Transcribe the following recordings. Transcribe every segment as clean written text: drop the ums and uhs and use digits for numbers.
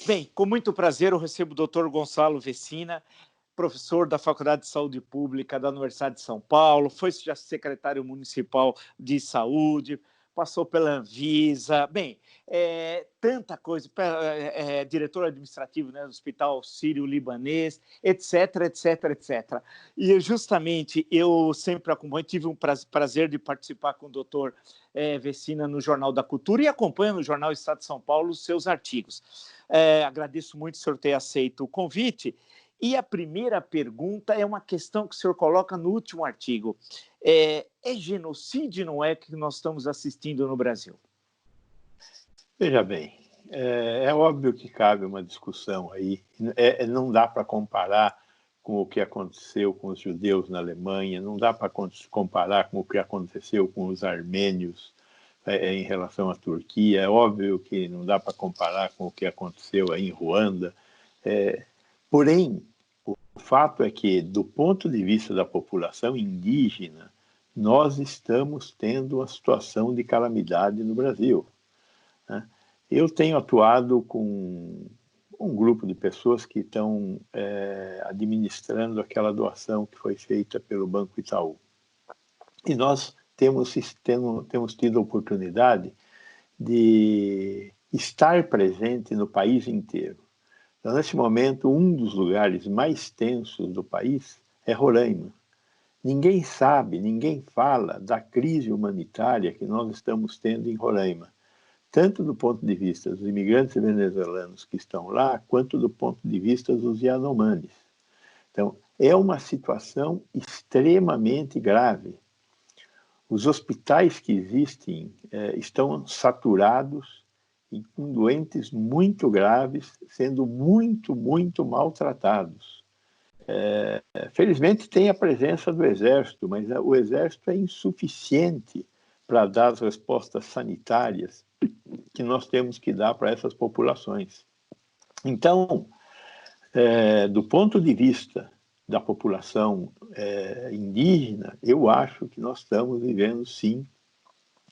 Bem, com muito prazer eu recebo o Dr. Gonçalo Vecina, professor da Faculdade de Saúde Pública da Universidade de São Paulo, foi já secretário municipal de saúde, passou pela Anvisa, bem, tanta coisa, diretor administrativo, né, do Hospital Sírio-Libanês, etc, etc, etc. E justamente eu sempre acompanho, tive um prazer de participar com o doutor Vecina no Jornal da Cultura e acompanho no Jornal Estado de São Paulo os seus artigos. Agradeço muito o senhor ter aceito o convite. E a primeira pergunta é uma questão que o senhor coloca no último artigo. É genocídio, não é, que nós estamos assistindo no Brasil? Veja bem, é óbvio que cabe uma discussão aí. Não dá para comparar com o que aconteceu com os judeus na Alemanha, não dá para comparar com o que aconteceu com os armênios em relação à Turquia. É óbvio que não dá para comparar com o que aconteceu aí em Ruanda. Porém, o fato é que, do ponto de vista da população indígena, nós estamos tendo uma situação de calamidade no Brasil, né? Eu tenho atuado com um grupo de pessoas que estão administrando aquela doação que foi feita pelo Banco Itaú. E nós temos tido a oportunidade de estar presente no país inteiro. Então, nesse momento, um dos lugares mais tensos do país é Roraima. Ninguém sabe, ninguém fala da crise humanitária que nós estamos tendo em Roraima, tanto do ponto de vista dos imigrantes venezuelanos que estão lá, quanto do ponto de vista dos Yanomamis. Então, é uma situação extremamente grave. Os hospitais que existem estão saturados e com doentes muito graves, sendo muito, muito maltratados. Felizmente tem a presença do Exército, mas o Exército é insuficiente para dar as respostas sanitárias que nós temos que dar para essas populações. Então, do ponto de vista da população indígena, eu acho que nós estamos vivendo, sim,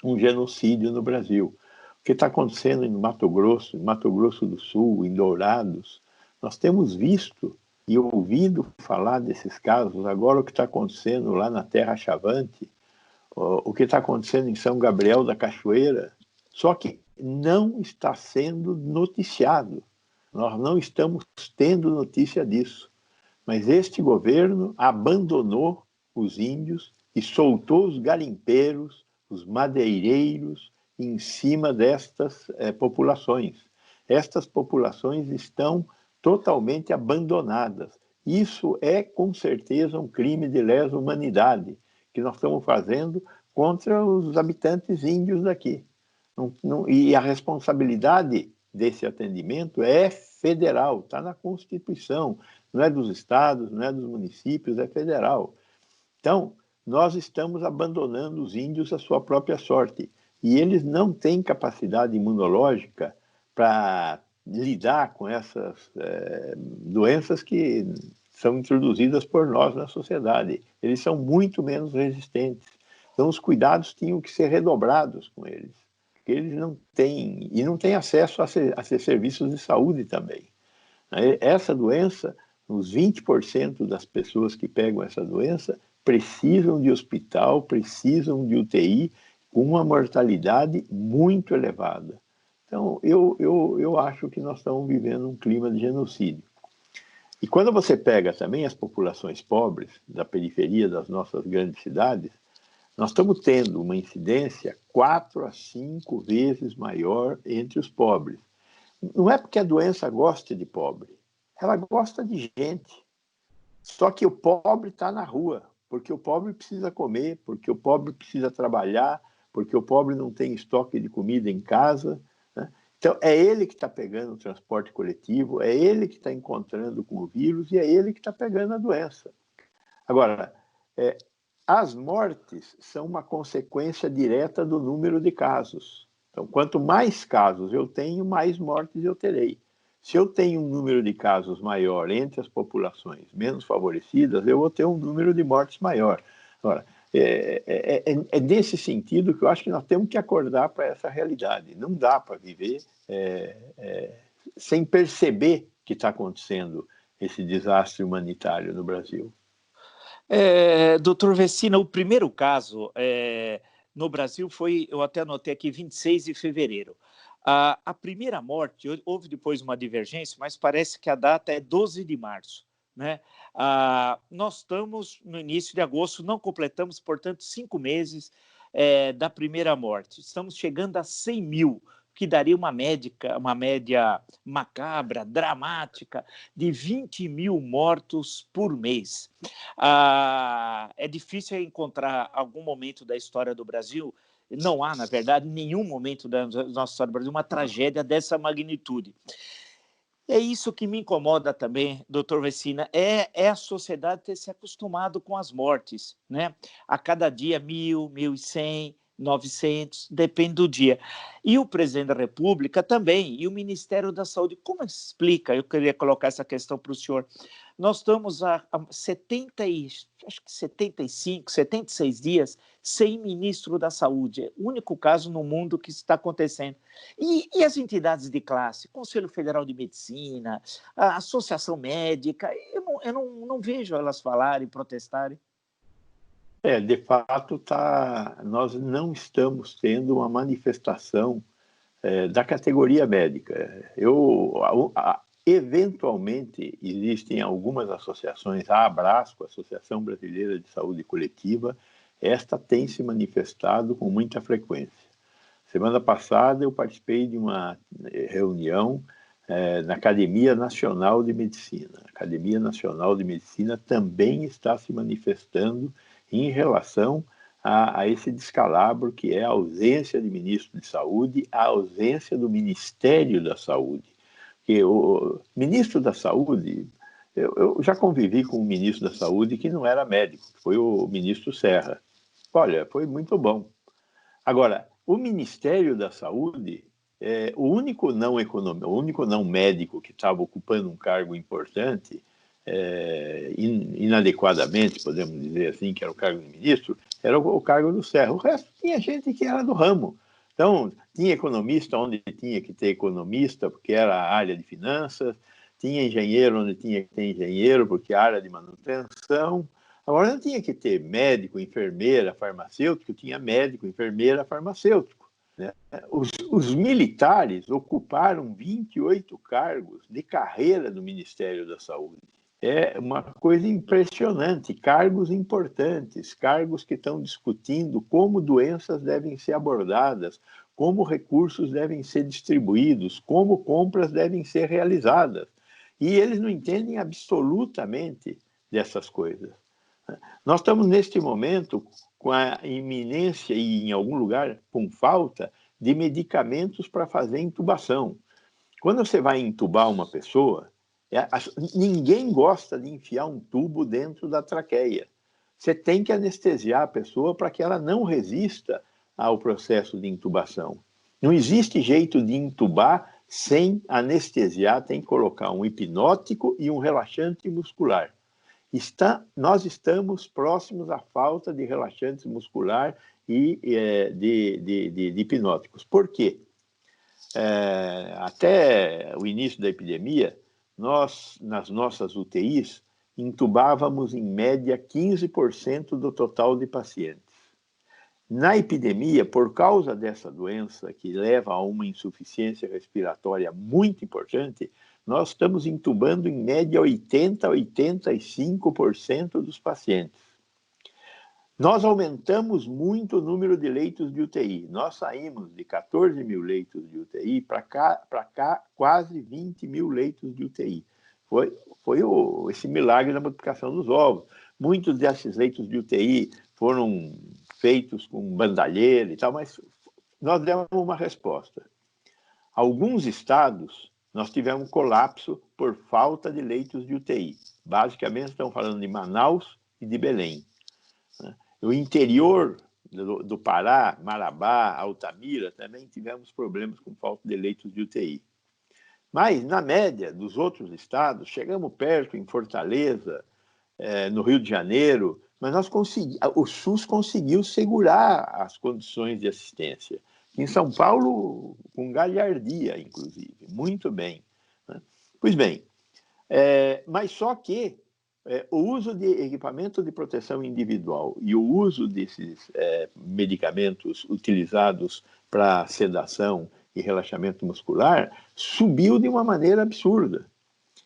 um genocídio no Brasil. O que está acontecendo em Mato Grosso do Sul, em Dourados, nós temos visto e ouvido falar desses casos. Agora o que está acontecendo lá na Terra Chavante, o que está acontecendo em São Gabriel da Cachoeira, só que não está sendo noticiado. Nós não estamos tendo notícia disso. Mas este governo abandonou os índios e soltou os garimpeiros, os madeireiros, em cima destas populações. Estas populações estão totalmente abandonadas. Isso é, com certeza, um crime de lesa humanidade que nós estamos fazendo contra os habitantes índios daqui. E a responsabilidade desse atendimento é federal, está na Constituição, não é dos estados, não é dos municípios, é federal. Então, nós estamos abandonando os índios à sua própria sorte, e eles não têm capacidade imunológica para lidar com essas doenças que são introduzidas por nós na sociedade. Eles são muito menos resistentes. Então, os cuidados tinham que ser redobrados com eles, porque eles não têm, e não têm acesso a ser serviços de saúde também. Essa doença, uns 20% das pessoas que pegam essa doença precisam de hospital, precisam de UTI, com uma mortalidade muito elevada. Então, eu acho que nós estamos vivendo um clima de genocídio. E quando você pega também as populações pobres da periferia das nossas grandes cidades, nós estamos tendo uma incidência 4 a 5 vezes maior entre os pobres. Não é porque a doença gosta de pobre, ela gosta de gente. Só que o pobre está na rua, porque o pobre precisa comer, porque o pobre precisa trabalhar, porque o pobre não tem estoque de comida em casa, né? Então, é ele que está pegando o transporte coletivo, é ele que está encontrando com o vírus e é ele que está pegando a doença. Agora, as mortes são uma consequência direta do número de casos. Então, quanto mais casos eu tenho, mais mortes eu terei. Se eu tenho um número de casos maior entre as populações menos favorecidas, eu vou ter um número de mortes maior. Agora, é nesse sentido que eu acho que nós temos que acordar para essa realidade. Não dá para viver sem perceber que está acontecendo esse desastre humanitário no Brasil. Doutor Vecina, o primeiro caso no Brasil foi, eu até anotei aqui, 26 de fevereiro. A primeira morte, houve depois uma divergência, mas parece que a data é 12 de março. Né? Nós estamos no início de agosto, não completamos, portanto, 5 meses da primeira morte. Estamos chegando a 100 mil, que daria uma média macabra, dramática, de 20 mil mortos por mês. É difícil encontrar algum momento da história do Brasil, não há, na verdade, nenhum momento da nossa história do Brasil uma tragédia dessa magnitude. É isso que me incomoda também, doutor Vecina, é a sociedade ter se acostumado com as mortes, né? A cada dia 1.000, 1.100, 900, depende do dia. E o presidente da República também, e o Ministério da Saúde. Como explica? Eu queria colocar essa questão para o senhor. Nós estamos há 75, 76 dias sem ministro da Saúde. É o único caso no mundo que está acontecendo. E as entidades de classe? Conselho Federal de Medicina, a Associação Médica, eu não vejo elas falarem, protestarem. De fato, nós não estamos tendo uma manifestação da categoria médica. Eventualmente, existem algumas associações, a Abrasco, Associação Brasileira de Saúde Coletiva, esta tem se manifestado com muita frequência. Semana passada, eu participei de uma reunião na Academia Nacional de Medicina. A Academia Nacional de Medicina também está se manifestando em relação a esse descalabro que é a ausência de ministro de saúde, a ausência do Ministério da Saúde. Porque o ministro da Saúde, eu já convivi com um ministro da Saúde que não era médico, foi o ministro Serra. Olha, foi muito bom. Agora, o Ministério da Saúde, o único não médico que estava ocupando um cargo importante, inadequadamente, podemos dizer assim, que era o cargo de ministro, era o cargo do Serra. O resto tinha gente que era do ramo. Então, tinha economista onde tinha que ter economista, porque era a área de finanças, tinha engenheiro onde tinha que ter engenheiro, porque é a área de manutenção. Agora, não tinha que ter médico, enfermeira, farmacêutico, tinha médico, enfermeira, farmacêutico. Né? Os militares ocuparam 28 cargos de carreira no Ministério da Saúde. É uma coisa impressionante, cargos importantes, cargos que estão discutindo como doenças devem ser abordadas, como recursos devem ser distribuídos, como compras devem ser realizadas. E eles não entendem absolutamente dessas coisas. Nós estamos, neste momento, com a iminência e, em algum lugar, com falta de medicamentos para fazer intubação. Quando você vai intubar uma pessoa, ninguém gosta de enfiar um tubo dentro da traqueia. Você tem que anestesiar a pessoa para que ela não resista ao processo de intubação. Não existe jeito de intubar sem anestesiar, tem que colocar um hipnótico e um relaxante muscular. Nós estamos próximos à falta de relaxantes muscular e de hipnóticos. Por quê? Até o início da epidemia, nós, nas nossas UTIs, intubávamos, em média, 15% do total de pacientes. Na epidemia, por causa dessa doença, que leva a uma insuficiência respiratória muito importante, nós estamos intubando, em média, 80% a 85% dos pacientes. Nós aumentamos muito o número de leitos de UTI. Nós saímos de 14 mil leitos de UTI para cá quase 20 mil leitos de UTI. Foi esse milagre da multiplicação dos ovos. Muitos desses leitos de UTI foram feitos com bandalheira e tal, mas nós demos uma resposta. Alguns estados, nós tivemos colapso por falta de leitos de UTI. Basicamente, estamos falando de Manaus e de Belém. No interior do Pará, Marabá, Altamira, também tivemos problemas com falta de leitos de UTI. Mas, na média dos outros estados, chegamos perto em Fortaleza, no Rio de Janeiro, mas o SUS conseguiu segurar as condições de assistência. Em São Paulo, com galhardia, inclusive, muito bem. Pois bem, mas só que o uso de equipamento de proteção individual e o uso desses medicamentos utilizados para sedação e relaxamento muscular subiu de uma maneira absurda.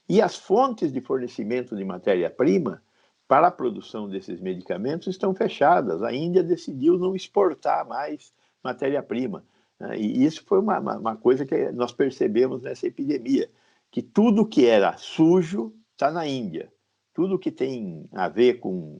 E as fontes de fornecimento de matéria-prima para a produção desses medicamentos estão fechadas. A Índia decidiu não exportar mais matéria-prima. E isso foi uma coisa que nós percebemos nessa epidemia, que tudo que era sujo está na Índia. Tudo que tem a ver com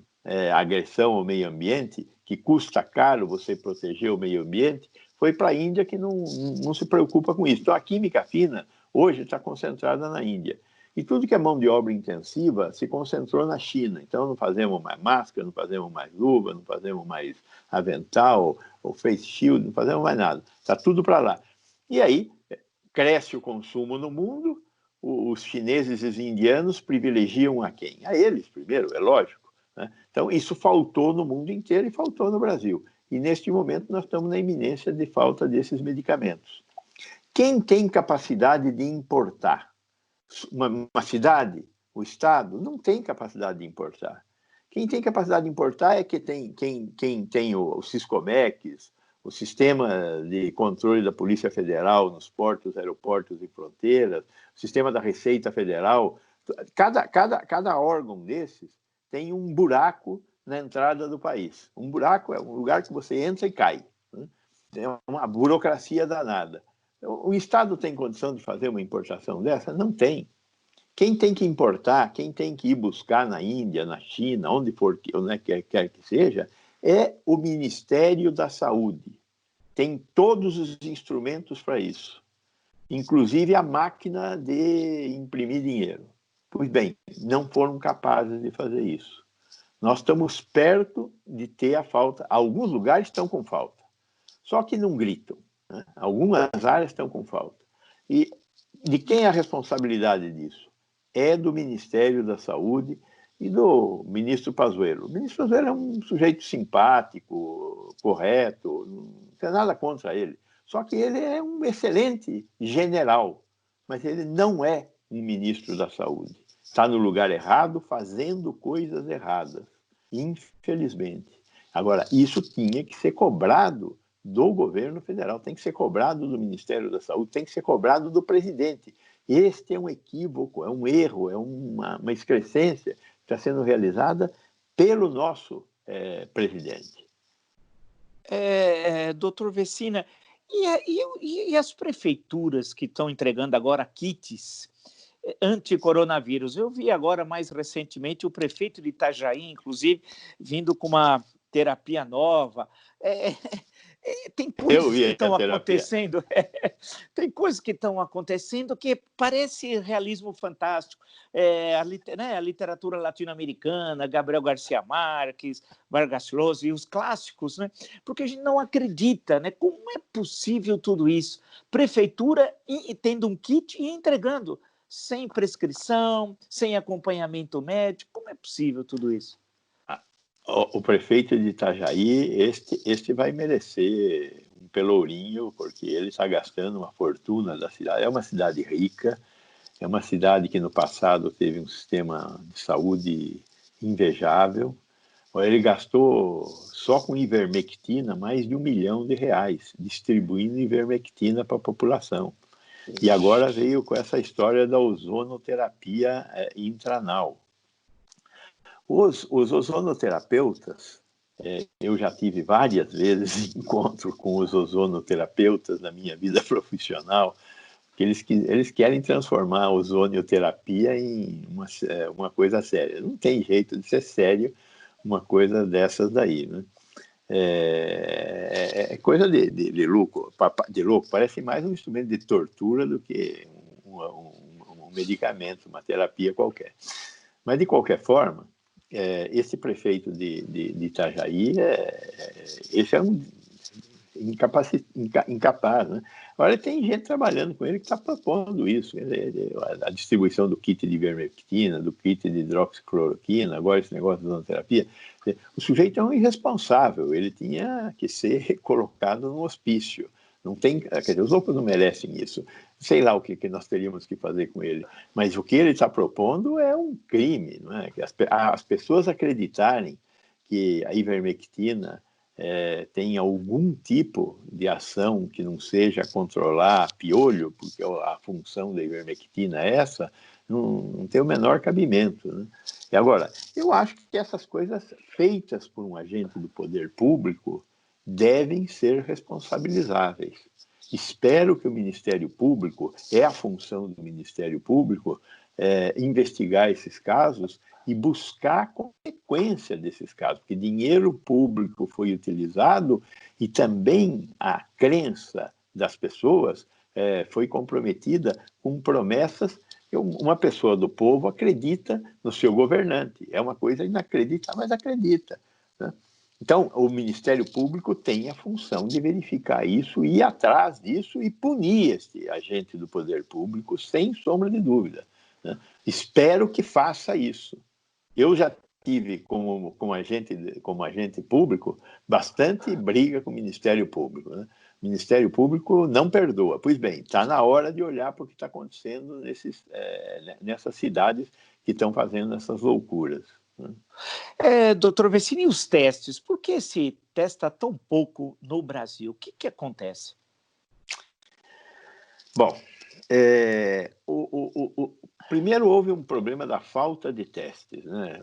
agressão ao meio ambiente, que custa caro você proteger o meio ambiente, foi para a Índia, que não se preocupa com isso. Então, a química fina hoje está concentrada na Índia. E tudo que é mão de obra intensiva se concentrou na China. Então, não fazemos mais máscara, não fazemos mais luva, não fazemos mais avental ou face shield, não fazemos mais nada. Está tudo para lá. E aí, cresce o consumo no mundo, os chineses e os indianos privilegiam a quem? A eles primeiro, é lógico. Né? Então, isso faltou no mundo inteiro e faltou no Brasil. E, neste momento, nós estamos na iminência de falta desses medicamentos. Quem tem capacidade de importar? Uma cidade, o Estado, não tem capacidade de importar. Quem tem capacidade de importar é quem tem o Siscomex, o sistema de controle da Polícia Federal nos portos, aeroportos e fronteiras, o sistema da Receita Federal. Cada órgão desses tem um buraco na entrada do país. Um buraco é um lugar que você entra e cai. Né? É uma burocracia danada. O Estado tem condição de fazer uma importação dessa? Não tem. Quem tem que importar, quem tem que ir buscar na Índia, na China, onde quer que seja, é o Ministério da Saúde. Tem todos os instrumentos para isso, inclusive a máquina de imprimir dinheiro. Pois bem, não foram capazes de fazer isso. Nós estamos perto de ter a falta. Alguns lugares estão com falta, só que não gritam. Né? Algumas áreas estão com falta. E de quem é a responsabilidade disso? É do Ministério da Saúde e do ministro Pazuello. O ministro Pazuello é um sujeito simpático, correto, não tem nada contra ele. Só que ele é um excelente general, mas ele não é um ministro da Saúde. Está no lugar errado, fazendo coisas erradas, infelizmente. Agora, isso tinha que ser cobrado do governo federal, tem que ser cobrado do Ministério da Saúde, tem que ser cobrado do presidente. Este é um equívoco, é um erro, é uma excrescência que está sendo realizada pelo nosso presidente. Doutor Vecina, e as prefeituras que estão entregando agora kits anti-coronavírus? Eu vi agora, mais recentemente, o prefeito de Itajaí, inclusive, vindo com uma terapia nova. Tem coisas que estão acontecendo, tem coisas que estão acontecendo que parece realismo fantástico. A literatura latino-americana, Gabriel Garcia Marques, Vargas Llosa e os clássicos, né? Porque a gente não acredita, né? Como é possível tudo isso? Prefeitura tendo um kit e entregando, sem prescrição, sem acompanhamento médico. Como é possível tudo isso? O prefeito de Itajaí, este vai merecer um pelourinho, porque ele está gastando uma fortuna da cidade. É uma cidade rica, é uma cidade que no passado teve um sistema de saúde invejável. Ele gastou só com ivermectina mais de R$1 milhão, distribuindo ivermectina para a população. E agora veio com essa história da ozonoterapia intranal. Os ozonoterapeutas, eu já tive várias vezes encontro com os ozonoterapeutas na minha vida profissional, que eles querem transformar a ozonioterapia em uma coisa séria. Não tem jeito de ser sério uma coisa dessas daí, né? É coisa de louco, parece mais um instrumento de tortura do que um medicamento, uma terapia qualquer. Mas, de qualquer forma, esse prefeito de Itajaí, esse é um incapaz, né? Agora, tem gente trabalhando com ele que está propondo isso, a distribuição do kit de ivermectina, do kit de hidroxicloroquina, agora esse negócio de ozonoterapia. O sujeito é um irresponsável, ele tinha que ser colocado no hospício. Não tem, quer dizer, os outros não merecem isso. sei lá o que nós teríamos que fazer com ele. Mas o que ele está propondo é um crime, não é? Que as pessoas acreditarem que a ivermectina tem algum tipo de ação que não seja controlar piolho, porque a função da ivermectina é essa, não tem o menor cabimento, né? E agora, eu acho que essas coisas feitas por um agente do poder público devem ser responsabilizáveis. Espero que o Ministério Público, é a função do Ministério Público, investigar esses casos e buscar a consequência desses casos, porque dinheiro público foi utilizado e também a crença das pessoas foi comprometida com promessas que uma pessoa do povo acredita no seu governante. É uma coisa inacreditável, mas acredita, né? Então, o Ministério Público tem a função de verificar isso, ir atrás disso e punir esse agente do poder público, sem sombra de dúvida, né? Espero que faça isso. Eu já tive, como agente público, bastante briga com o Ministério Público, né? O Ministério Público não perdoa. Pois bem, está na hora de olhar para o que está acontecendo nessas cidades que estão fazendo essas loucuras, né? Doutor Vecini, e os testes? Por que se testa tão pouco no Brasil? O que acontece? Bom, primeiro houve um problema da falta de testes, né?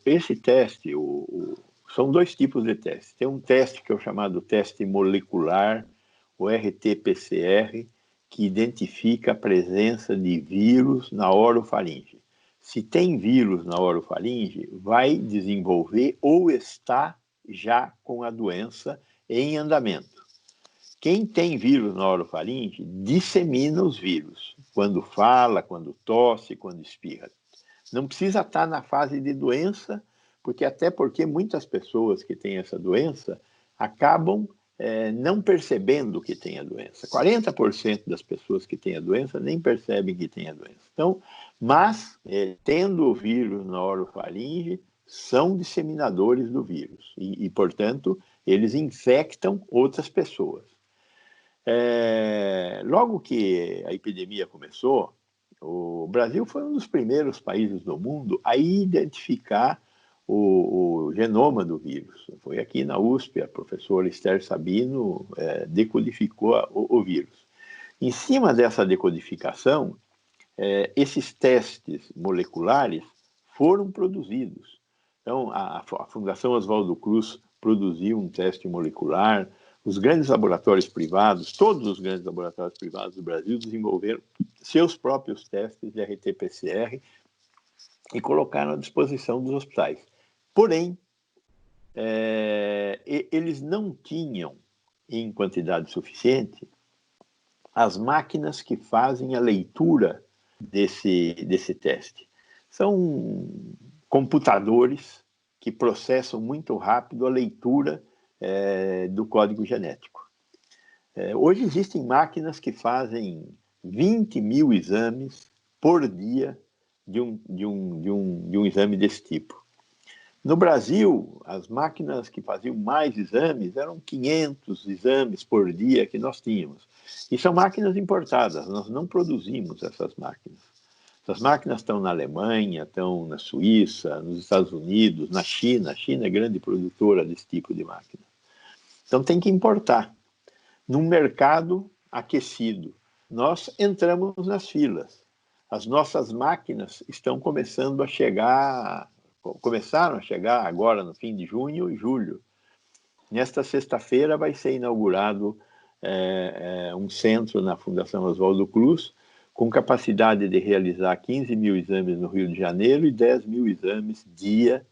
Esse teste, são dois tipos de testes. Tem um teste que é o chamado teste molecular, o RT-PCR, que identifica a presença de vírus na orofaringe. Se tem vírus na orofaringe, vai desenvolver ou está já com a doença em andamento. Quem tem vírus na orofaringe dissemina os vírus, quando fala, quando tosse, quando espirra. Não precisa estar na fase de doença, até porque muitas pessoas que têm essa doença acabam não percebendo que tem a doença. 40% das pessoas que têm a doença nem percebem que têm a doença. Então, mas, tendo o vírus na orofaringe, são disseminadores do vírus e, portanto, eles infectam outras pessoas. Logo que a epidemia começou, o Brasil foi um dos primeiros países do mundo a identificar o genoma do vírus. Foi aqui na USP, a professora Esther Sabino decodificou o vírus. Em cima dessa decodificação, esses testes moleculares foram produzidos. Então, a Fundação Oswaldo Cruz produziu um teste molecular, os grandes laboratórios privados, todos os grandes laboratórios privados do Brasil desenvolveram seus próprios testes de RT-PCR e colocaram à disposição dos hospitais. Porém, eles não tinham, em quantidade suficiente, as máquinas que fazem a leitura desse teste. São computadores que processam muito rápido a leitura do código genético. Hoje existem máquinas que fazem 20 mil exames por dia de um exame desse tipo. No Brasil, as máquinas que faziam mais exames eram 500 exames por dia que nós tínhamos. E são máquinas importadas, nós não produzimos essas máquinas. Essas máquinas estão na Alemanha, estão na Suíça, nos Estados Unidos, na China. A China é grande produtora desse tipo de máquina. Então tem que importar. Num mercado aquecido, nós entramos nas filas. As nossas máquinas estão começaram a chegar agora no fim de junho e julho. Nesta sexta-feira vai ser inaugurado um centro na Fundação Oswaldo Cruz, com capacidade de realizar 15 mil exames no Rio de Janeiro e 10 mil exames dia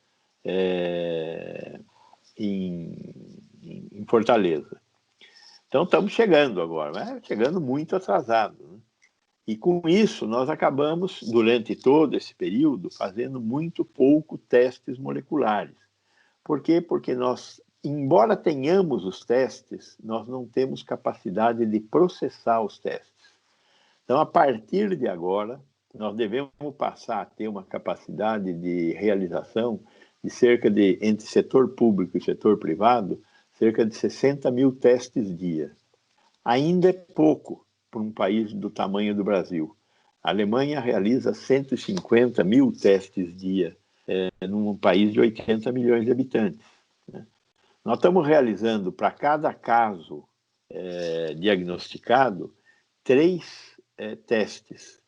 em Fortaleza. Então estamos chegando agora, mas chegando muito atrasado, né? E com isso, nós acabamos, durante todo esse período, fazendo muito pouco testes moleculares. Por quê? Porque nós, embora tenhamos os testes, nós não temos capacidade de processar os testes. Então, a partir de agora, nós devemos passar a ter uma capacidade de realização de entre setor público e setor privado, cerca de 60 mil testes dia. Ainda é pouco, para um país do tamanho do Brasil. A Alemanha realiza 150 mil testes dia num país de 80 milhões de habitantes. Né? Nós estamos realizando, para cada caso diagnosticado, 3 testes,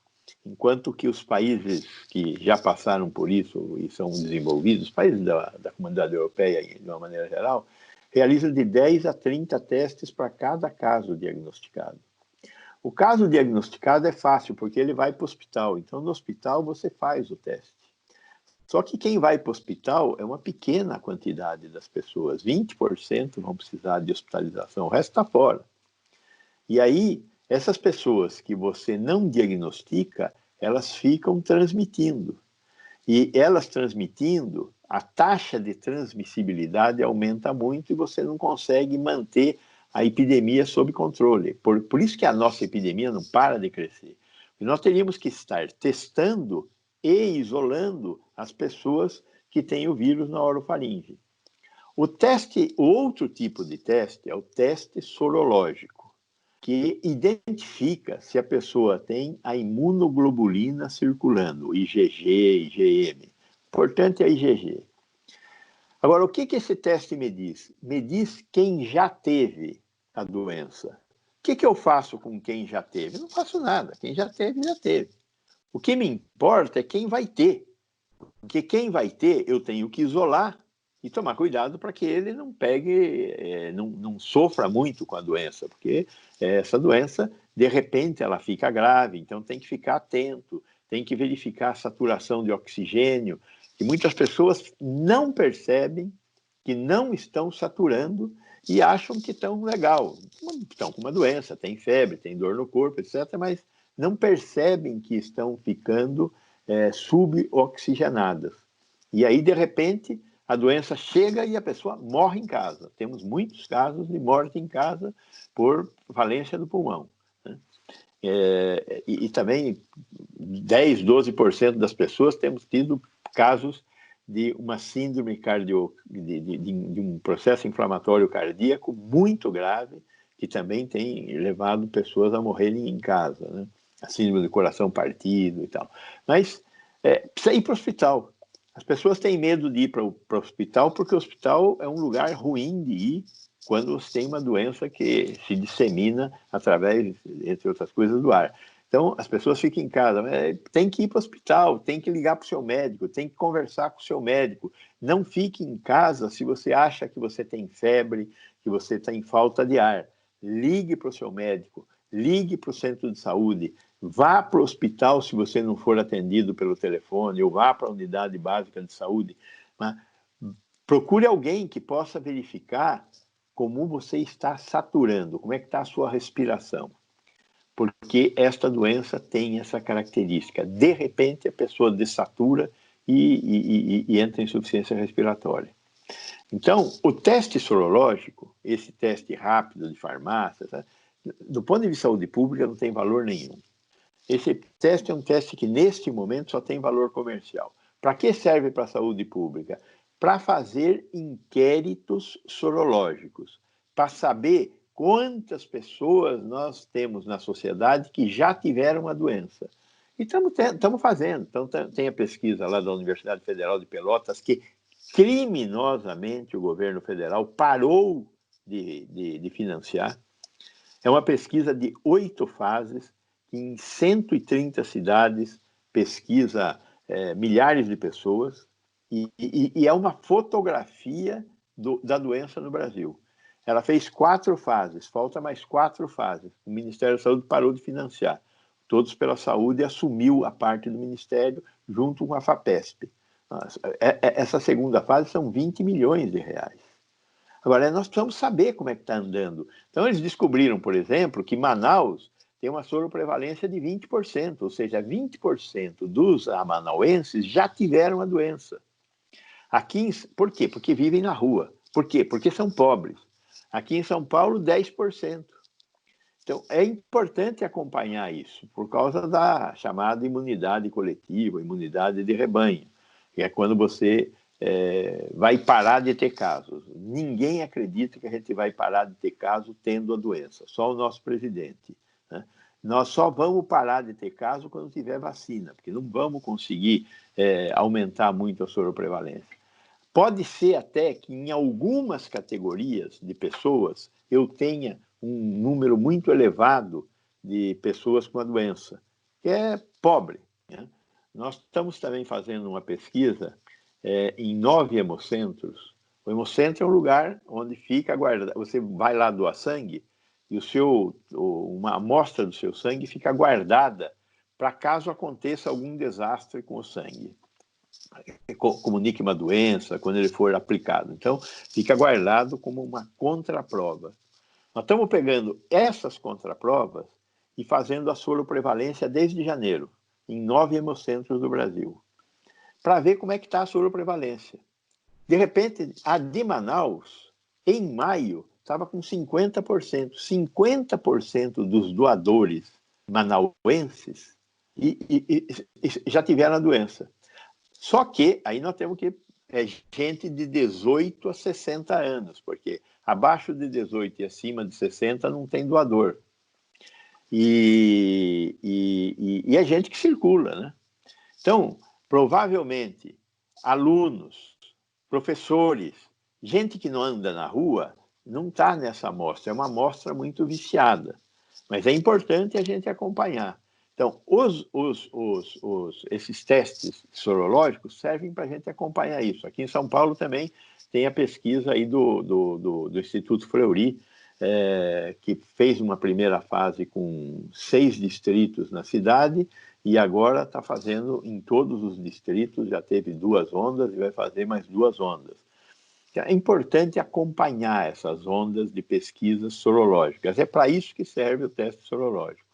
enquanto que os países que já passaram por isso e são desenvolvidos, os países da comunidade europeia, de uma maneira geral, realizam de 10 a 30 testes para cada caso diagnosticado. O caso diagnosticado é fácil, porque ele vai para o hospital. Então, no hospital, você faz o teste. Só que quem vai para o hospital é uma pequena quantidade das pessoas. 20% vão precisar de hospitalização, o resto está fora. E aí, essas pessoas que você não diagnostica, elas ficam transmitindo. E elas transmitindo, a taxa de transmissibilidade aumenta muito e você não consegue manter a epidemia sob controle. Por isso que a nossa epidemia não para de crescer. E nós teríamos que estar testando e isolando as pessoas que têm o vírus na orofaringe. O outro tipo de teste é o teste sorológico, que identifica se a pessoa tem a imunoglobulina circulando, IgG, IgM. Importante é a IgG. Agora, o que esse teste me diz? Me diz quem já teve a doença. O que eu faço com quem já teve? Não faço nada. Quem já teve, já teve. O que me importa é quem vai ter. Porque quem vai ter, eu tenho que isolar e tomar cuidado para que ele não pegue, não sofra muito com a doença, porque essa doença, de repente, ela fica grave, então tem que ficar atento, tem que verificar a saturação de oxigênio, e muitas pessoas não percebem que não estão saturando e acham que estão legal, estão com uma doença, tem febre, tem dor no corpo, etc., mas não percebem que estão ficando suboxigenadas. E aí, de repente, a doença chega e a pessoa morre em casa. Temos muitos casos de morte em casa por falência do pulmão. Né? E também 10, 12% das pessoas temos tido casos de uma síndrome de um processo inflamatório cardíaco muito grave, que também tem levado pessoas a morrerem em casa, né? A síndrome do coração partido e tal. Mas precisa ir para o hospital. As pessoas têm medo de ir para o hospital porque o hospital é um lugar ruim de ir quando você tem uma doença que se dissemina através, entre outras coisas, do ar. Então, as pessoas ficam em casa, mas tem que ir para o hospital, tem que ligar para o seu médico, tem que conversar com o seu médico. Não fique em casa se você acha que você tem febre, que você está em falta de ar. Ligue para o seu médico, ligue para o centro de saúde, vá para o hospital se você não for atendido pelo telefone, ou vá para a unidade básica de saúde. Mas procure alguém que possa verificar como você está saturando, como é que está a sua respiração. Porque esta doença tem essa característica. De repente, a pessoa dessatura e entra em insuficiência respiratória. Então, o teste sorológico, esse teste rápido de farmácia, tá? Do ponto de vista de saúde pública, não tem valor nenhum. Esse teste é um teste que, neste momento, só tem valor comercial. Para que serve para a saúde pública? Para fazer inquéritos sorológicos, para saber quantas pessoas nós temos na sociedade que já tiveram a doença. E estamos fazendo. Então, tem a pesquisa lá da Universidade Federal de Pelotas, que criminosamente o governo federal parou de financiar. É uma pesquisa de 8 fases, que em 130 cidades pesquisa milhares de pessoas, e é uma fotografia da doença no Brasil. Ela fez 4 fases, falta mais 4 fases. O Ministério da Saúde parou de financiar. Todos pela Saúde assumiu a parte do Ministério junto com a FAPESP. Essa segunda fase são 20 milhões de reais. Agora, nós precisamos saber como é que está andando. Então, eles descobriram, por exemplo, que Manaus tem uma soroprevalência de 20%, ou seja, 20% dos amanauenses já tiveram a doença. Por quê? Porque vivem na rua. Por quê? Porque são pobres. Aqui em São Paulo, 10%. Então, é importante acompanhar isso, por causa da chamada imunidade coletiva, imunidade de rebanho, que é quando você vai parar de ter casos. Ninguém acredita que a gente vai parar de ter casos tendo a doença, só o nosso presidente. Né? Nós só vamos parar de ter caso quando tiver vacina, porque não vamos conseguir aumentar muito a soroprevalência. Pode ser até que em algumas categorias de pessoas eu tenha um número muito elevado de pessoas com a doença, que é pobre, né? Nós estamos também fazendo uma pesquisa em 9 hemocentros. O hemocentro é um lugar onde fica guardado. Você vai lá doar sangue e uma amostra do seu sangue fica guardada para caso aconteça algum desastre com o sangue. Comunique uma doença quando ele for aplicado. Então, fica guardado como uma contraprova. Nós estamos pegando essas contraprovas e fazendo a soroprevalência desde janeiro, em 9 hemocentros do Brasil, para ver como é que está a soroprevalência. De repente, a de Manaus, em maio, estava com 50%. 50% dos doadores manauenses já tiveram a doença. Só que aí nós temos que gente de 18 a 60 anos, porque abaixo de 18 e acima de 60 não tem doador. E é gente que circula, né? Então, provavelmente, alunos, professores, gente que não anda na rua, não está nessa amostra. É uma amostra muito viciada. Mas é importante a gente acompanhar. Então, esses testes sorológicos servem para a gente acompanhar isso. Aqui em São Paulo também tem a pesquisa aí do Instituto Fleury, que fez uma primeira fase com 6 distritos na cidade e agora está fazendo em todos os distritos, já teve 2 ondas e vai fazer mais 2 ondas. É importante acompanhar essas ondas de pesquisas sorológicas. É para isso que serve o teste sorológico.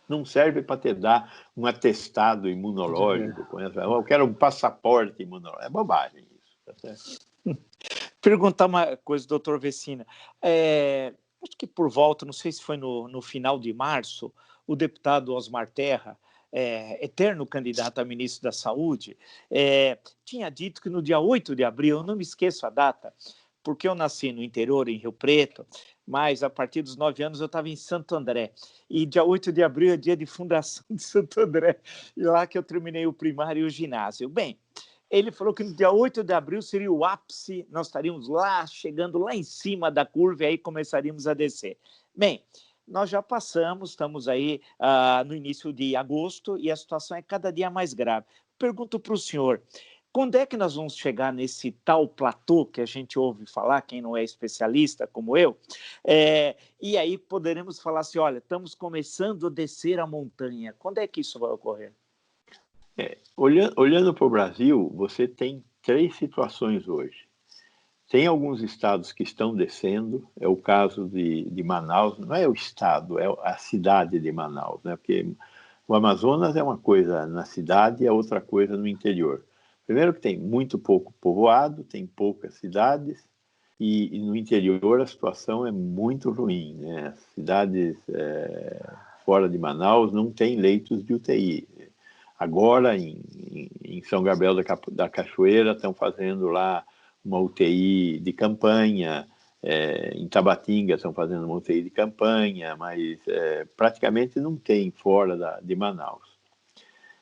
Não serve para te dar um atestado imunológico. Eu quero um passaporte imunológico. É bobagem isso. Tá certo? Perguntar uma coisa, doutor Vecina. Acho que por volta, não sei se foi no final de março, o deputado Osmar Terra, eterno candidato a ministro da Saúde, tinha dito que no dia 8 de abril, eu não me esqueço a data, porque eu nasci no interior, em Rio Preto, mas a partir dos 9 anos eu estava em Santo André. E dia 8 de abril é dia de fundação de Santo André, e lá que eu terminei o primário e o ginásio. Bem, ele falou que no dia 8 de abril seria o ápice, nós estaríamos lá, chegando lá em cima da curva, e aí começaríamos a descer. Bem, nós já passamos, estamos aí no início de agosto, e a situação é cada dia mais grave. Pergunto para o senhor, quando é que nós vamos chegar nesse tal platô que a gente ouve falar, quem não é especialista como eu, e aí poderemos falar assim, olha, estamos começando a descer a montanha. Quando é que isso vai ocorrer? Olhando para o Brasil, você tem 3 situações hoje. Tem alguns estados que estão descendo, é o caso de Manaus, não é o estado, é a cidade de Manaus, né? Porque o Amazonas é uma coisa na cidade e é outra coisa no interior. Primeiro que tem muito pouco povoado, tem poucas cidades, e no interior a situação é muito ruim, né? As cidades fora de Manaus não têm leitos de UTI. Agora, em São Gabriel da Cachoeira, estão fazendo lá uma UTI de campanha, em Tabatinga estão fazendo uma UTI de campanha, mas praticamente não tem fora de Manaus.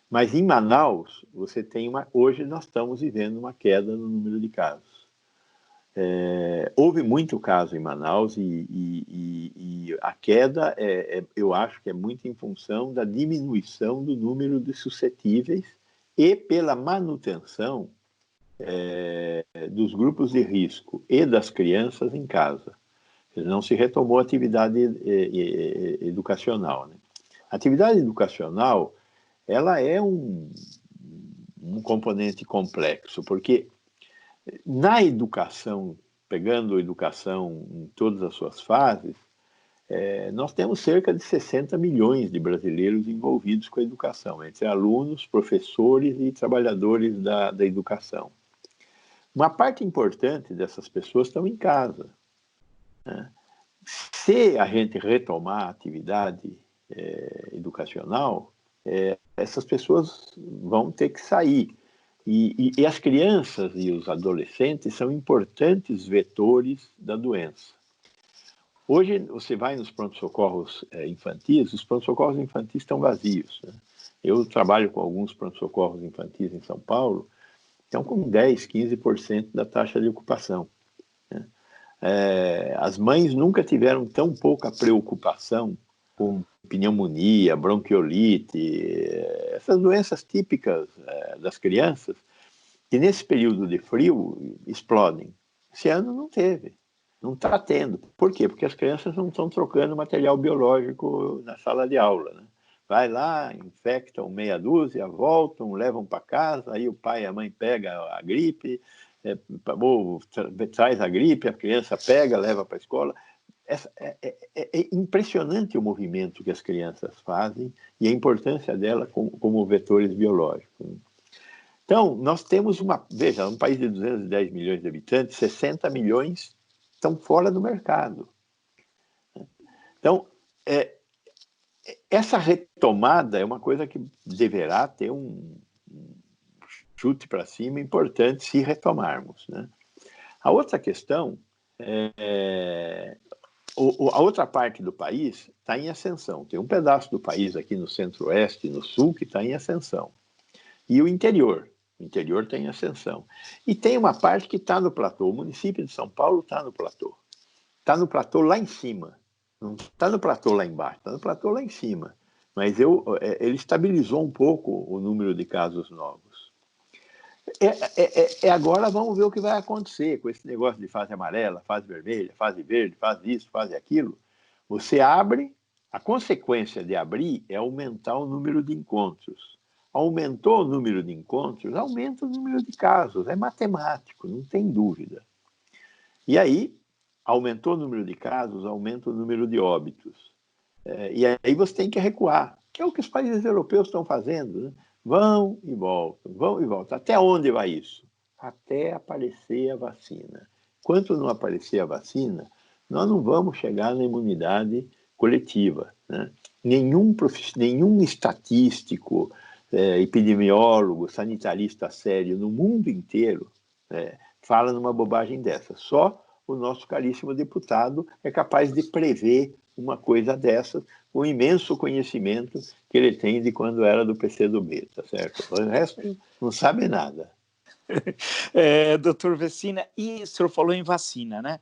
Mas em Manaus, você tem hoje nós estamos vivendo uma queda no número de casos. Houve muito caso em Manaus e a queda, eu acho que é muito em função da diminuição do número de suscetíveis e pela manutenção dos grupos de risco e das crianças em casa. Não se retomou a atividade educacional, né? A atividade educacional, ela é um componente complexo, porque na educação, pegando a educação em todas as suas fases, nós temos cerca de 60 milhões de brasileiros envolvidos com a educação, entre alunos, professores e trabalhadores da educação. Uma parte importante dessas pessoas estão em casa, né? Se a gente retomar a atividade educacional, essas pessoas vão ter que sair. E as crianças e os adolescentes são importantes vetores da doença. Hoje, você vai nos pronto-socorros infantis, os pronto-socorros infantis estão vazios, né? Eu trabalho com alguns pronto-socorros infantis em São Paulo, estão com 10, 15% da taxa de ocupação, né? As mães nunca tiveram tão pouca preocupação com pneumonia, bronquiolite, essas doenças típicas das crianças, que nesse período de frio explodem. Esse ano não teve, não está tendo. Por quê? Porque as crianças não estão trocando material biológico na sala de aula, né? Vai lá, infectam meia dúzia, voltam, levam para casa, aí o pai e a mãe pegam a gripe, ou traz a gripe, a criança pega, leva para a escola. É impressionante o movimento que as crianças fazem e a importância dela como vetores biológicos. Então, nós temos veja, um país de 210 milhões de habitantes, 60 milhões estão fora do mercado. Então, essa retomada é uma coisa que deverá ter um chute para cima importante se retomarmos, né? A outra questão a outra parte do país está em ascensão. Tem um pedaço do país aqui no centro-oeste e no sul que está em ascensão. E o interior está em ascensão. E tem uma parte que está no platô. O município de São Paulo está no platô. Está no platô lá em cima. Não está no platô lá embaixo, está no platô lá em cima. Mas ele estabilizou um pouco o número de casos novos. Agora vamos ver o que vai acontecer com esse negócio de fase amarela, fase vermelha, fase verde, fase isso, fase aquilo. Você abre, a consequência de abrir é aumentar o número de encontros. Aumentou o número de encontros, aumenta o número de casos. É matemático, não tem dúvida. E aí, aumentou o número de casos, aumenta o número de óbitos. E aí você tem que recuar, que é o que os países europeus estão fazendo, né? Vão e voltam. Até onde vai isso? Até aparecer a vacina. Enquanto não aparecer a vacina, nós não vamos chegar na imunidade coletiva, né? Nenhum estatístico, epidemiólogo, sanitarista sério no mundo inteiro fala numa bobagem dessa. Só o nosso caríssimo deputado é capaz de prever uma coisa dessa, com o imenso conhecimento que ele tem de quando era do PCdoB, tá certo? O resto não sabe nada. Doutor Vecina, e o senhor falou em vacina, né?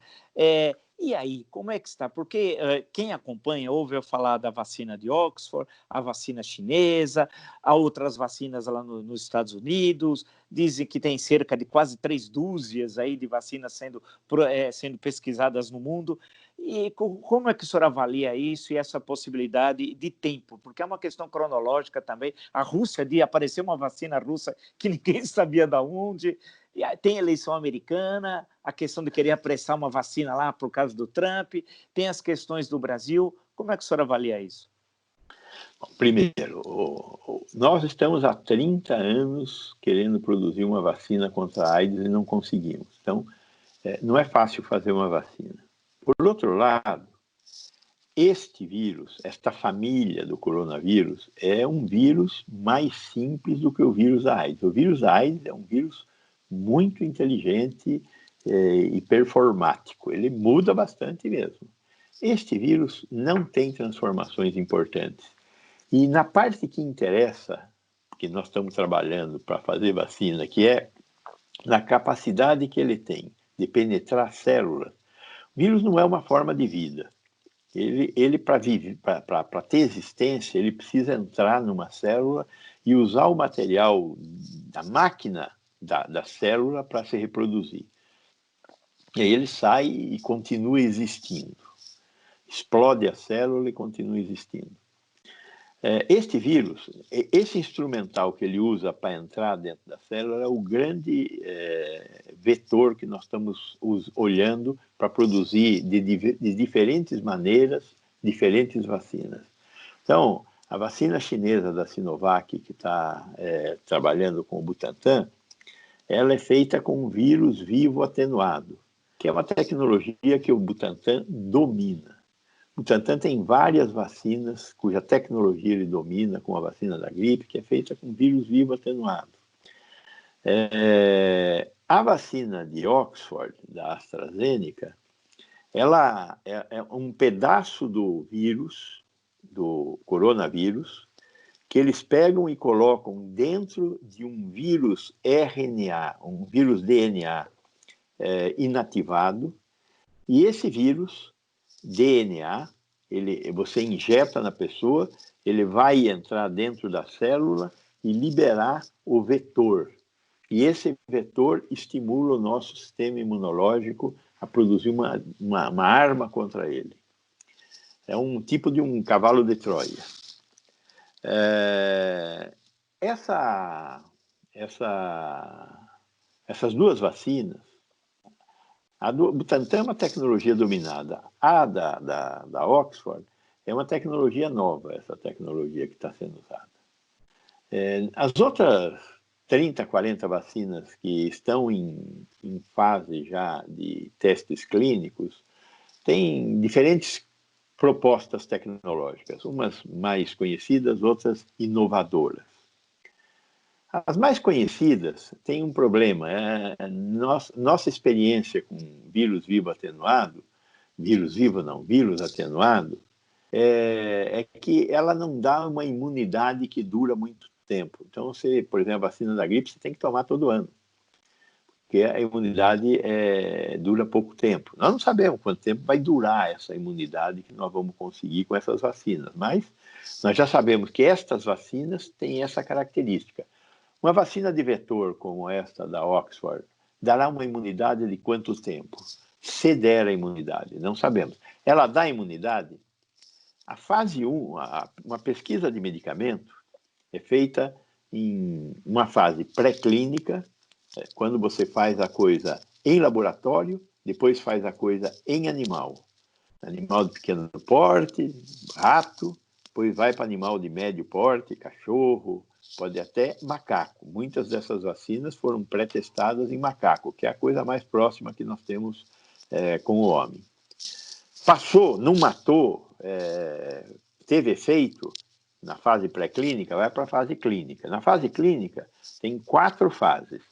E aí, como é que está? Porque quem acompanha ouve eu falar da vacina de Oxford, a vacina chinesa, há outras vacinas lá nos Estados Unidos, dizem que tem cerca de quase 3 dúzias aí de vacinas sendo pesquisadas no mundo. E como é que o senhor avalia isso e essa possibilidade de tempo? Porque é uma questão cronológica também. A Rússia, de aparecer uma vacina russa que ninguém sabia de onde. E tem eleição americana, a questão de querer apressar uma vacina lá por causa do Trump, tem as questões do Brasil. Como é que o senhor avalia isso? Primeiro, nós estamos há 30 anos querendo produzir uma vacina contra a AIDS e não conseguimos. Então, não é fácil fazer uma vacina. Por outro lado, este vírus, esta família do coronavírus, é um vírus mais simples do que o vírus da AIDS. O vírus da AIDS é um vírus muito inteligente e performático. Ele muda bastante mesmo. Este vírus não tem transformações importantes. E na parte que interessa, que nós estamos trabalhando para fazer vacina, que é na capacidade que ele tem de penetrar células, o vírus não é uma forma de vida. Ele para ter existência, ele precisa entrar numa célula e usar o material da máquina da célula para se reproduzir. E aí ele sai e continua existindo. Explode a célula e continua existindo. Este vírus, esse instrumental que ele usa para entrar dentro da célula é o grande vetor que nós estamos olhando para produzir de diferentes maneiras, diferentes vacinas. Então, a vacina chinesa da Sinovac, que está trabalhando com o Butantan, ela é feita com um vírus vivo atenuado, que é uma tecnologia que o Butantan domina. O Butantan tem várias vacinas cuja tecnologia ele domina, como a vacina da gripe, que é feita com vírus vivo atenuado. A vacina de Oxford, da AstraZeneca, ela é um pedaço do vírus, do coronavírus, que eles pegam e colocam dentro de um vírus RNA, um vírus DNA inativado, e esse vírus DNA, você injeta na pessoa, ele vai entrar dentro da célula e liberar o vetor. E esse vetor estimula o nosso sistema imunológico a produzir uma arma contra ele. É um tipo de um cavalo de Troia. Essas duas vacinas, a do Butantan é uma tecnologia dominada, a da Oxford é uma tecnologia nova, essa tecnologia que está sendo usada. As outras 30, 40 vacinas que estão em fase já de testes clínicos têm diferentes propostas tecnológicas, umas mais conhecidas, outras inovadoras. As mais conhecidas têm um problema, nossa experiência com vírus vivo atenuado, vírus atenuado, é que ela não dá uma imunidade que dura muito tempo. Então, por exemplo, a vacina da gripe você tem que tomar todo ano, porque a imunidade dura pouco tempo. Nós não sabemos quanto tempo vai durar essa imunidade que nós vamos conseguir com essas vacinas, mas nós já sabemos que estas vacinas têm essa característica. Uma vacina de vetor como esta da Oxford dará uma imunidade de quanto tempo? Se der a imunidade, não sabemos. Ela dá imunidade? A fase 1, uma pesquisa de medicamento, é feita em uma fase pré-clínica, quando você faz a coisa em laboratório, depois faz a coisa em animal. Animal de pequeno porte, rato, depois vai para animal de médio porte, cachorro, pode até macaco. Muitas dessas vacinas foram pré-testadas em macaco, que é a coisa mais próxima que nós temos com o homem. Passou, não matou, teve efeito na fase pré-clínica, vai para a fase clínica. Na fase clínica, tem 4 fases.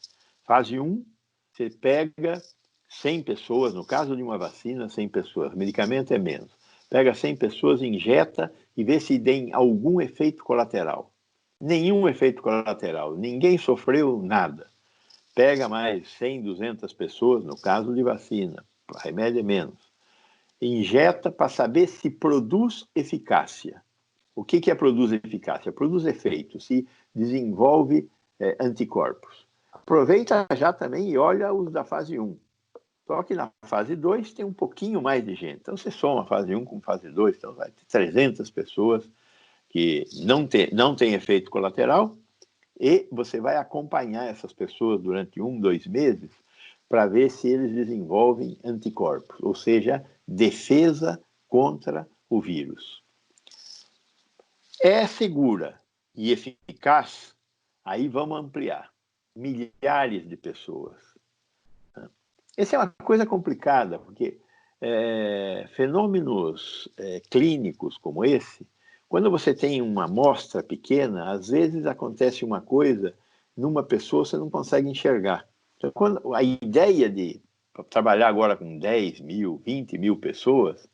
Fase 1, você pega 100 pessoas, no caso de uma vacina, 100 pessoas, medicamento é menos. Pega 100 pessoas, injeta e vê se tem algum efeito colateral. Nenhum efeito colateral, ninguém sofreu nada. Pega mais 100, 200 pessoas, no caso de vacina, remédio é menos. Injeta para saber se produz eficácia. O que é produz eficácia? Produz efeito, se desenvolve anticorpos. Aproveita já também e olha os da fase 1. Só que na fase 2 tem um pouquinho mais de gente. Então, você soma a fase 1 com fase 2, então vai ter 300 pessoas que não tem efeito colateral, e você vai acompanhar essas pessoas durante 1, 2 meses para ver se eles desenvolvem anticorpos, ou seja, defesa contra o vírus. É segura e eficaz? Aí vamos ampliar. Milhares de pessoas. Essa é uma coisa complicada, porque fenômenos clínicos como esse, quando você tem uma amostra pequena, às vezes acontece uma coisa numa pessoa você não consegue enxergar. Então, a ideia de trabalhar agora com 10 mil, 20 mil pessoas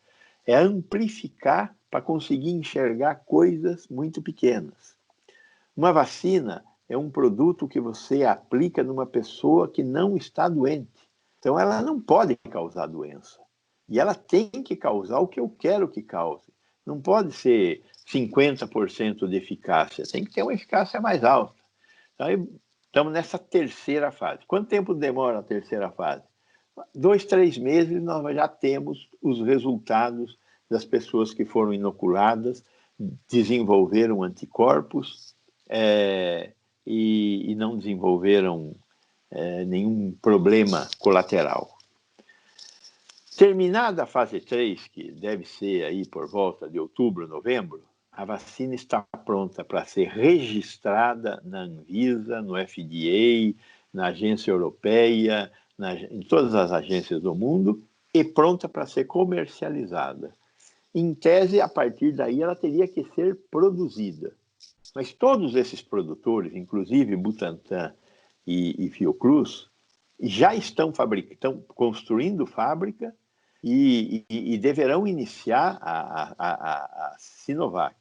é amplificar para conseguir enxergar coisas muito pequenas. Uma vacina é um produto que você aplica numa pessoa que não está doente. Então, ela não pode causar doença. E ela tem que causar o que eu quero que cause. Não pode ser 50% de eficácia, tem que ter uma eficácia mais alta. Então, estamos nessa terceira fase. Quanto tempo demora a terceira fase? 2, 3 meses nós já temos os resultados das pessoas que foram inoculadas, desenvolveram anticorpos e não desenvolveram nenhum problema colateral. Terminada a fase 3, que deve ser aí por volta de outubro, novembro, a vacina está pronta para ser registrada na Anvisa, no FDA, na Agência Europeia, em todas as agências do mundo, e pronta para ser comercializada. Em tese, a partir daí, ela teria que ser produzida. Mas todos esses produtores, inclusive Butantan e Fiocruz, já estão construindo fábrica e deverão iniciar a Sinovac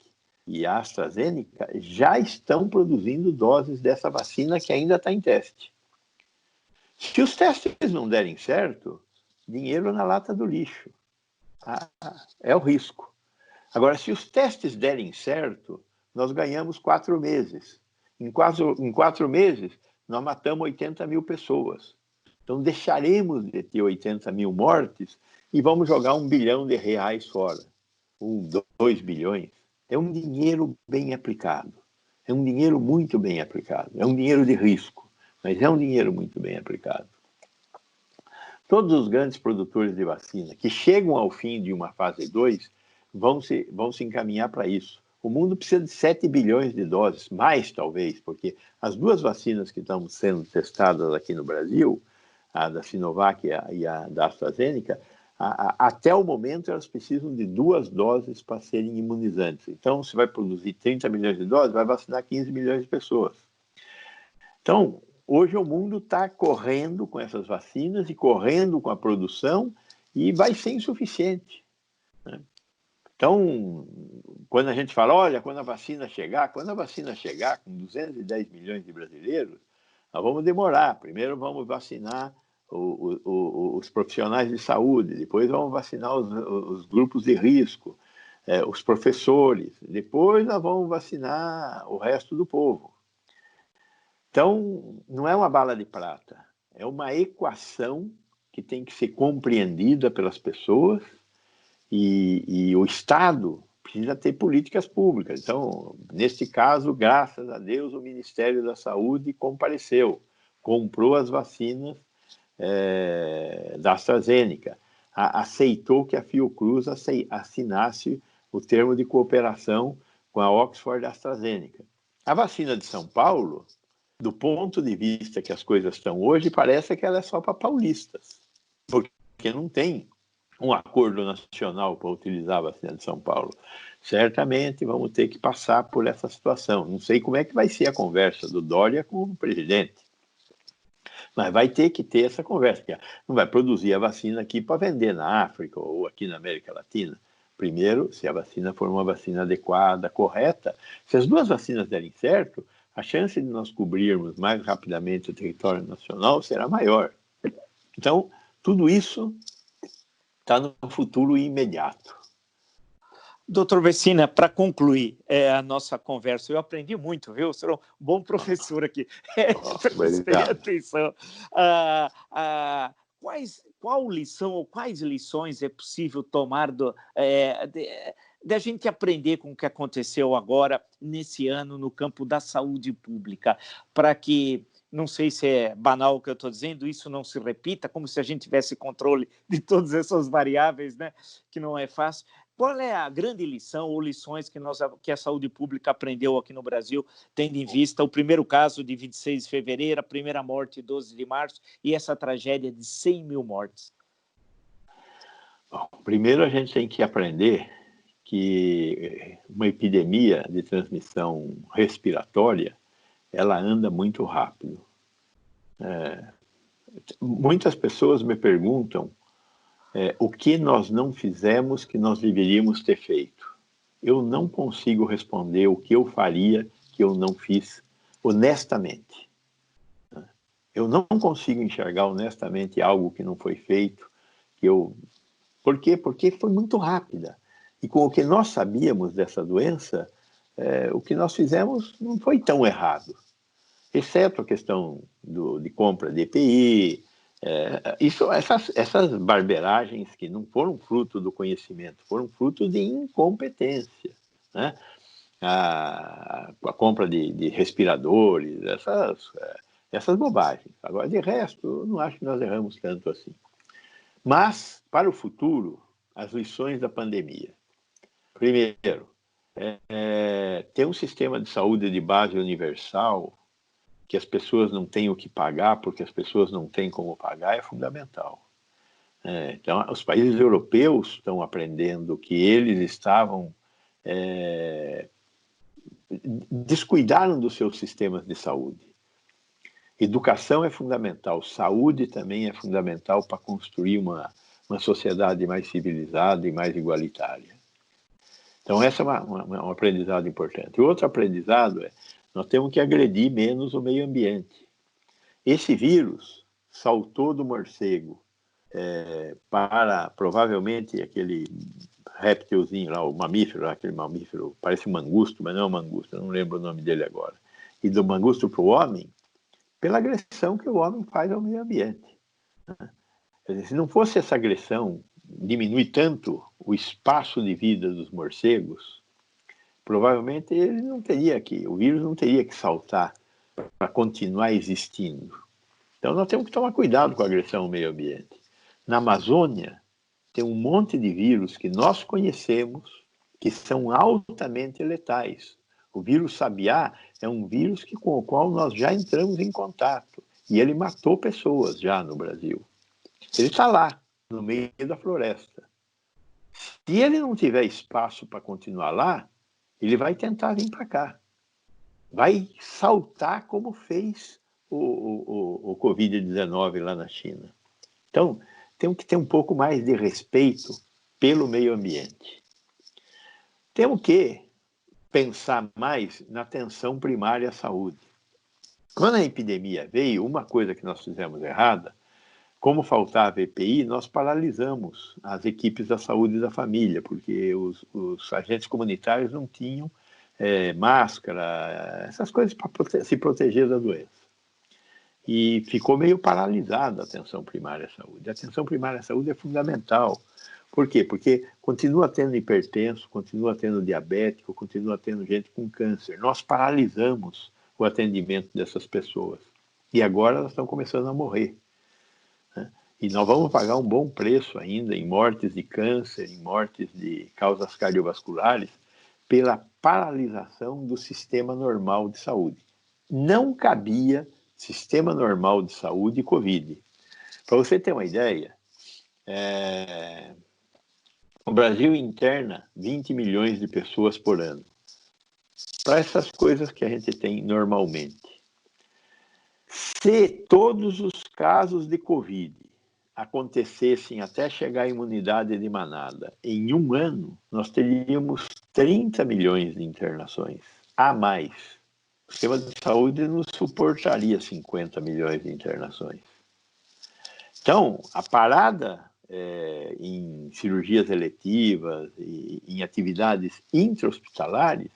e a AstraZeneca já estão produzindo doses dessa vacina que ainda está em teste. Se os testes não derem certo, dinheiro na lata do lixo. É o risco. Agora, se os testes derem certo, nós ganhamos 4 meses. Em 4 meses, nós matamos 80 mil pessoas. Então, deixaremos de ter 80 mil mortes e vamos jogar R$1 bilhão fora. 2 bilhões. É um dinheiro bem aplicado. É um dinheiro muito bem aplicado. É um dinheiro de risco, mas é um dinheiro muito bem aplicado. Todos os grandes produtores de vacina que chegam ao fim de uma fase 2 vão se encaminhar para isso. O mundo precisa de 7 bilhões de doses, mais talvez, porque as 2 vacinas que estão sendo testadas aqui no Brasil, a da Sinovac e a da AstraZeneca, até o momento elas precisam de 2 doses para serem imunizantes. Então, se vai produzir 30 milhões de doses, vai vacinar 15 milhões de pessoas. Então, hoje o mundo está correndo com essas vacinas e correndo com a produção e vai ser insuficiente, né? Então, quando a gente fala, olha, quando a vacina chegar com 210 milhões de brasileiros, nós vamos demorar. Primeiro vamos vacinar os profissionais de saúde, depois vamos vacinar os grupos de risco, os professores, depois nós vamos vacinar o resto do povo. Então, não é uma bala de prata, é uma equação que tem que ser compreendida pelas pessoas e o Estado precisa ter políticas públicas. Então, neste caso, graças a Deus, o Ministério da Saúde compareceu, comprou as vacinas da AstraZeneca, aceitou que a Fiocruz assinasse o termo de cooperação com a Oxford AstraZeneca. A vacina de São Paulo, do ponto de vista que as coisas estão hoje, parece que ela é só para paulistas, porque não tem um acordo nacional para utilizar a vacina de São Paulo. Certamente vamos ter que passar por essa situação. Não sei como é que vai ser a conversa do Dória com o presidente, mas vai ter que ter essa conversa, porque não vai produzir a vacina aqui para vender na África ou aqui na América Latina. Primeiro, se a vacina for uma vacina adequada, correta, se as 2 vacinas derem certo, a chance de nós cobrirmos mais rapidamente o território nacional será maior. Então, tudo isso está no futuro imediato. Doutor Vecina, para concluir a nossa conversa, eu aprendi muito, viu? Você é um bom professor aqui. Prestei atenção. Qual lição ou quais lições é possível tomar da gente aprender com o que aconteceu agora, nesse ano, no campo da saúde pública, para que, não sei se é banal o que eu estou dizendo, isso não se repita, como se a gente tivesse controle de todas essas variáveis, né? Que não é fácil. Qual é a grande lição ou lições que a saúde pública aprendeu aqui no Brasil, tendo em vista o primeiro caso de 26 de fevereiro, a primeira morte 12 de março e essa tragédia de 100 mil mortes? Bom, primeiro a gente tem que aprender que uma epidemia de transmissão respiratória, ela anda muito rápido. Muitas pessoas me perguntam o que nós não fizemos que nós deveríamos ter feito. Eu não consigo responder o que eu faria que eu não fiz honestamente. Eu não consigo enxergar honestamente algo que não foi feito. Por quê? Porque foi muito rápida. E com o que nós sabíamos dessa doença, o que nós fizemos não foi tão errado. Exceto a questão de compra de EPI, essas barberagens que não foram fruto do conhecimento, foram fruto de incompetência, né? A compra de respiradores, essas bobagens. Agora, de resto, eu não acho que nós erramos tanto assim. Mas, para o futuro, as lições da pandemia. Primeiro, ter um sistema de saúde de base universal, que as pessoas não têm o que pagar, porque as pessoas não têm como pagar, é fundamental. Então, os países europeus estão aprendendo que eles estavam descuidaram dos seus sistemas de saúde. Educação é fundamental, saúde também é fundamental para construir uma sociedade mais civilizada e mais igualitária. Então, essa é um aprendizado importante. O outro aprendizado é, nós temos que agredir menos o meio ambiente. Esse vírus saltou do morcego para, provavelmente, aquele réptilzinho lá, o mamífero, aquele mamífero, parece um mangusto, mas não é um mangusto, eu não lembro o nome dele agora. E do mangusto para o homem, pela agressão que o homem faz ao meio ambiente. Se não fosse essa agressão, diminui tanto o espaço de vida dos morcegos, provavelmente ele não teria o vírus não teria que saltar para continuar existindo. Então nós temos que tomar cuidado com a agressão ao meio ambiente. Na Amazônia, tem um monte de vírus que nós conhecemos que são altamente letais. O vírus sabiá é um vírus com o qual nós já entramos em contato. E ele matou pessoas já no Brasil. Ele está lá, no meio da floresta. Se ele não tiver espaço para continuar lá, ele vai tentar vir para cá. Vai saltar como fez o Covid-19 lá na China. Então, temos que ter um pouco mais de respeito pelo meio ambiente. Temos que pensar mais na atenção primária à saúde. Quando a epidemia veio, uma coisa que nós fizemos errada, como faltava EPI, nós paralisamos as equipes da saúde e da família, porque os agentes comunitários não tinham máscara, essas coisas para se proteger da doença. E ficou meio paralisada a atenção primária à saúde. A atenção primária à saúde é fundamental. Por quê? Porque continua tendo hipertenso, continua tendo diabético, continua tendo gente com câncer. Nós paralisamos o atendimento dessas pessoas. E agora elas estão começando a morrer. E nós vamos pagar um bom preço ainda em mortes de câncer, em mortes de causas cardiovasculares, pela paralisação do sistema normal de saúde. Não cabia sistema normal de saúde e Covid. Para você ter uma ideia, o Brasil interna 20 milhões de pessoas por ano para essas coisas que a gente tem normalmente. Se todos os casos de Covid acontecessem até chegar à imunidade de manada, em um ano, nós teríamos 30 milhões de internações a mais. O sistema de saúde não suportaria 50 milhões de internações. Então, a parada em cirurgias eletivas e em atividades intra-hospitalares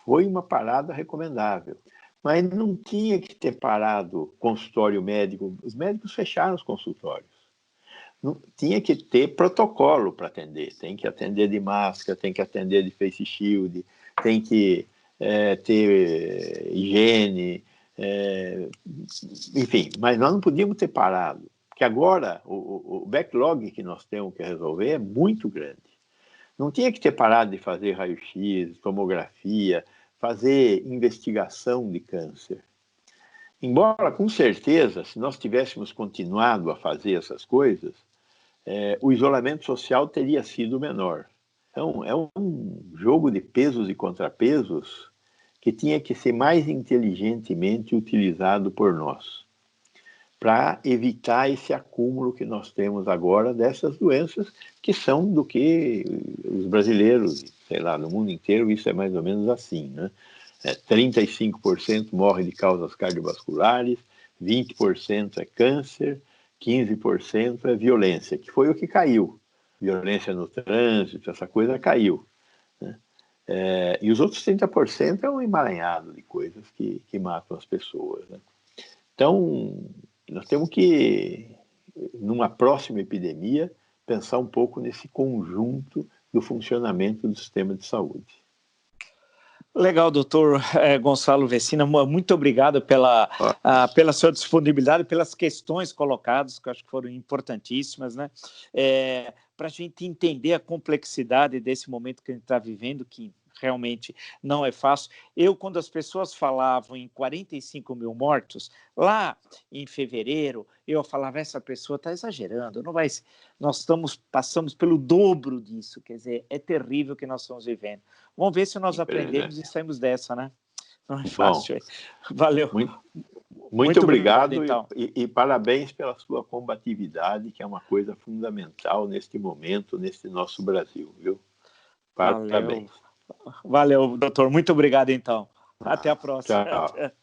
foi uma parada recomendável. Mas não tinha que ter parado o consultório médico. Os médicos fecharam os consultórios. Não, tinha que ter protocolo para atender. Tem que atender de máscara, tem que atender de face shield, tem que ter higiene, enfim. Mas nós não podíamos ter parado, porque agora o backlog que nós temos que resolver é muito grande. Não tinha que ter parado de fazer raio-x, tomografia, fazer investigação de câncer. Embora, com certeza, se nós tivéssemos continuado a fazer essas coisas, o isolamento social teria sido menor. Então, é um jogo de pesos e contrapesos que tinha que ser mais inteligentemente utilizado por nós, para evitar esse acúmulo que nós temos agora dessas doenças, que são do que os brasileiros, sei lá, no mundo inteiro, isso é mais ou menos assim, né? 35% morre de causas cardiovasculares, 20% é câncer, 15% é violência, que foi o que caiu. Violência no trânsito, essa coisa caiu. Né? E os outros 30% é um emaranhado de coisas que matam as pessoas. Né? Então, nós temos que, numa próxima epidemia, pensar um pouco nesse conjunto do funcionamento do sistema de saúde. Legal, doutor Gonçalo Vecina, muito obrigado pela sua disponibilidade, pelas questões colocadas, que eu acho que foram importantíssimas, né? Para a gente entender a complexidade desse momento que a gente está vivendo, que realmente não é fácil. Quando as pessoas falavam em 45 mil mortos, lá em fevereiro, eu falava, essa pessoa está exagerando, não vai ser. Nós passamos pelo dobro disso, quer dizer, é terrível o que nós estamos vivendo. Vamos ver se nós aprendemos e saímos dessa, né? Não é fácil. Bom, valeu. Muito obrigado então. e parabéns pela sua combatividade, que é uma coisa fundamental neste momento, neste nosso Brasil, viu? Parabéns. Valeu, doutor. Muito obrigado, então. Até a próxima. Tchau.